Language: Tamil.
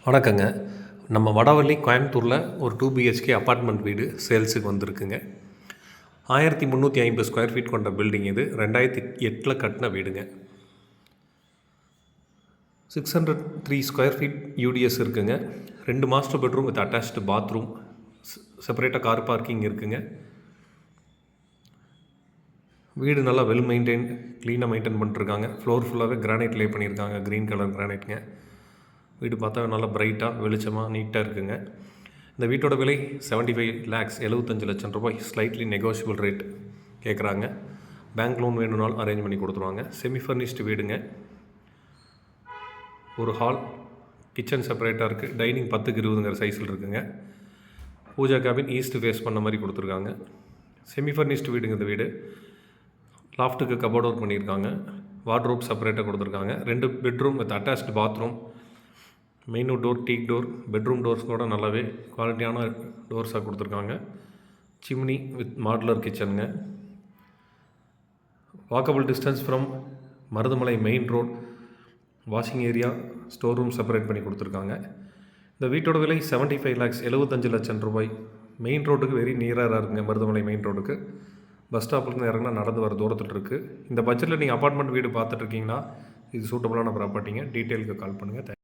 வணக்கங்க. நம்ம வடவள்ளி கோயம்புத்தூரில் ஒரு 2 பிஹெச்கே அப்பார்ட்மெண்ட் வீடு சேல்ஸுக்கு வந்திருக்குங்க. 1350 ஸ்கொயர் ஃபீட் கொண்ட பில்டிங் இது. 2008 கட்டின வீடுங்க. 603 ஸ்கொயர் ஃபீட் யூடிஎஸ் இருக்குங்க. 2 master bedroom with attached bathroom, செப்பரேட்டாக கார் பார்க்கிங் இருக்குங்க. வீடு நல்லா வெல் மெயின்டைன், க்ளீனாக மெயின்டைன் பண்ணிட்டுருக்காங்க. ஃப்ளோர் ஃபுல்லாகவே கிரானைட் லே பண்ணியிருக்காங்க, க்ரீன் கலர் கிரானைட்டுங்க. வீடு பார்த்தா நல்லா பிரைட்டாக வெளிச்சமாக நீட்டாக இருக்குங்க. இந்த வீட்டோட விலை 75 lakhs, 75 லட்சம் ரூபாய். ஸ்லைட்லி நெகோஷியபிள் ரேட் கேட்குறாங்க. பேங்க் லோன் வேணும்னாலும் அரேஞ்ச் பண்ணி கொடுத்துருவாங்க. செமி ஃபர்னிஷ்டு வீடுங்க. ஒரு ஹால், கிச்சன் செப்பரேட்டாக இருக்குது. டைனிங் 10க்கு 20ங்கிற சைஸில் இருக்குங்க. பூஜா கேபின் ஈஸ்ட் ஃபேஸ் பண்ண மாதிரி கொடுத்துருக்காங்க. செமி ஃபர்னிஷ்டு வீடுங்க இந்த வீடு. லாஃப்ட்டுக்கு கபோர்ட் ஒர்க் பண்ணியிருக்காங்க. வார்ட்ரோப் செப்பரேட்டாக கொடுத்துருக்காங்க. 2 bedroom with attached bathroom, main door, teak door, bedroom doors கூட நல்லாவே குவாலிட்டியான டோர்ஸாக கொடுத்துருக்காங்க. சிம்னி வித் மாடுலர் கிச்சனுங்க. Walkable distance from Marudhamalai main road. Washing area, store room separate பண்ணி கொடுத்துருக்காங்க. இந்த வீட்டோட விலை 75 lakhs, 75 லட்சம் ரூபாய். மெயின் ரோட்டுக்கு வெரி நியராக இருக்குங்க. மருதமலை மெயின் ரோடுக்கு பஸ் ஸ்டாப்லேருந்து இறங்கினா நடந்து வர தூரத்தில் இருக்குது. இந்த பட்ஜெட்டில் நீங்கள் அப்பார்ட்மெண்ட் வீடு பார்த்துட்ருக்கீங்கன்னா இது சூட்டபுளான ப்ராப்பர்ட்டிங்க. டீட்டெயிலுக்கு கால் பண்ணுங்கள்.